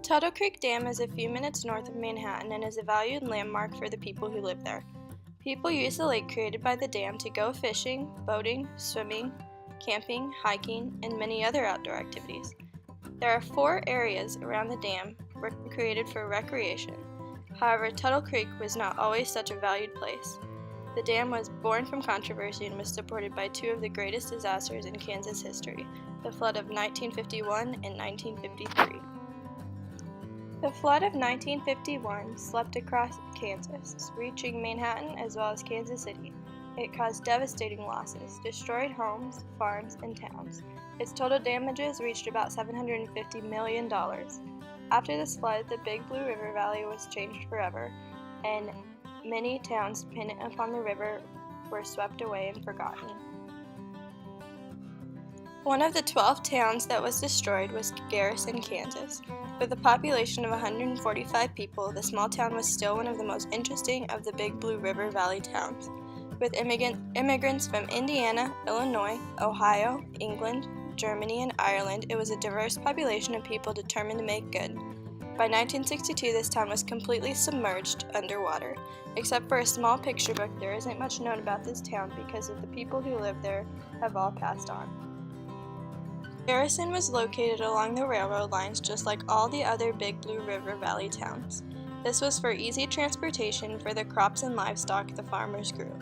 Tuttle Creek Dam is a few minutes north of Manhattan and is a valued landmark for the people who live there. People use the lake created by the dam to go fishing, boating, swimming, camping, hiking, and many other outdoor activities. There are 4 areas around the dam created for recreation. However, Tuttle Creek was not always such a valued place. The dam was born from controversy and was supported by 2 of the greatest disasters in Kansas history, the flood of 1951 and 1953. The flood of 1951 swept across Kansas, reaching Manhattan as well as Kansas City. It caused devastating losses, destroyed homes, farms, and towns. Its total damages reached about $750 million. After this flood, the Big Blue River Valley was changed forever, and many towns dependent upon the river were swept away and forgotten. One of the 12 towns that was destroyed was Garrison, Kansas. With a population of 145 people, the small town was still one of the most interesting of the Big Blue River Valley towns. With immigrants from Indiana, Illinois, Ohio, England, Germany, and Ireland, it was a diverse population of people determined to make good. By 1962, this town was completely submerged underwater. Except for a small picture book, there isn't much known about this town because of the people who live there have all passed on. Garrison was located along the railroad lines just like all the other Big Blue River Valley towns. This was for easy transportation for the crops and livestock the farmers grew.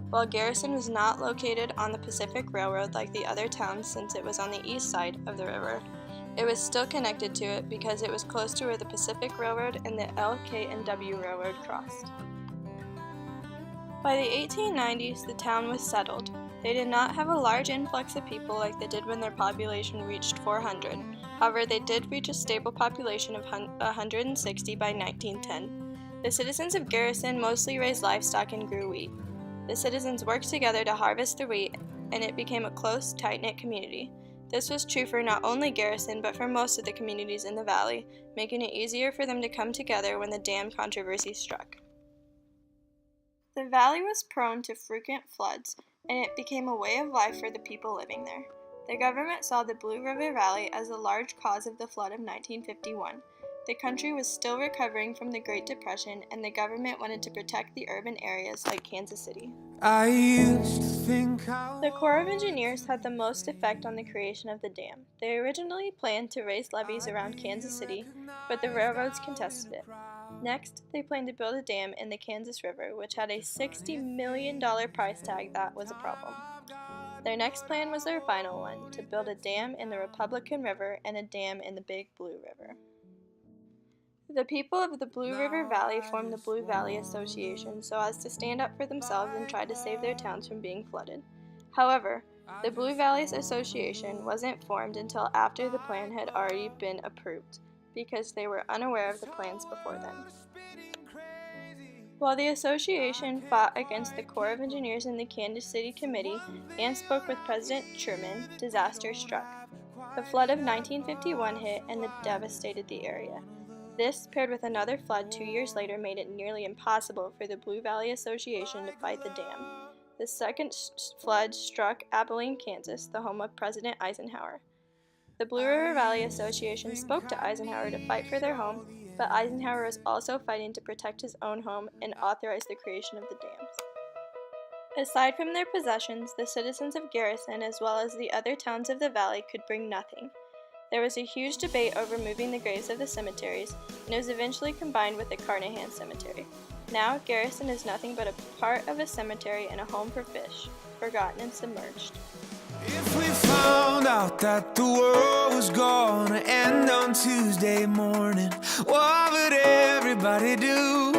While Garrison was not located on the Pacific Railroad like the other towns since it was on the east side of the river, it was still connected to it because it was close to where the Pacific Railroad and the L.K.and.W. Railroad crossed. By the 1890s, the town was settled. They did not have a large influx of people like they did when their population reached 400. However, they did reach a stable population of 160 by 1910. The citizens of Garrison mostly raised livestock and grew wheat. The citizens worked together to harvest the wheat, and it became a close, tight-knit community. This was true for not only Garrison, but for most of the communities in the valley, making it easier for them to come together when the dam controversy struck. The valley was prone to frequent floods, and it became a way of life for the people living there. The government saw the Blue River Valley as a large cause of the flood of 1951. The country was still recovering from the Great Depression, and the government wanted to protect the urban areas like Kansas City. The Corps of Engineers had the most effect on the creation of the dam. They originally planned to raise levees around Kansas City, but the railroads contested it. Next, they planned to build a dam in the Kansas River, which had a $60 million price tag that was a problem. Their next plan was their final one, to build a dam in the Republican River and a dam in the Big Blue River. The people of the Blue River Valley formed the Blue Valley Association so as to stand up for themselves and try to save their towns from being flooded. However, the Blue Valleys Association wasn't formed until after the plan had already been approved, because they were unaware of the plans before then. While the association fought against the Corps of Engineers in the Kansas City Committee and spoke with President Truman, disaster struck. The flood of 1951 hit and it devastated the area. This, paired with another flood 2 years later, made it nearly impossible for the Blue Valley Association to fight the dam. The second flood struck Abilene, Kansas, the home of President Eisenhower. The Blue River Valley Association spoke to Eisenhower to fight for their home, but Eisenhower was also fighting to protect his own home and authorize the creation of the dams. Aside from their possessions, the citizens of Garrison, as well as the other towns of the valley, could bring nothing. There was a huge debate over moving the graves of the cemeteries, and it was eventually combined with the Carnahan Cemetery. Now, Garrison is nothing but a part of a cemetery and a home for fish, forgotten and submerged. If we found out that the world was gonna end on Tuesday morning, what would everybody do?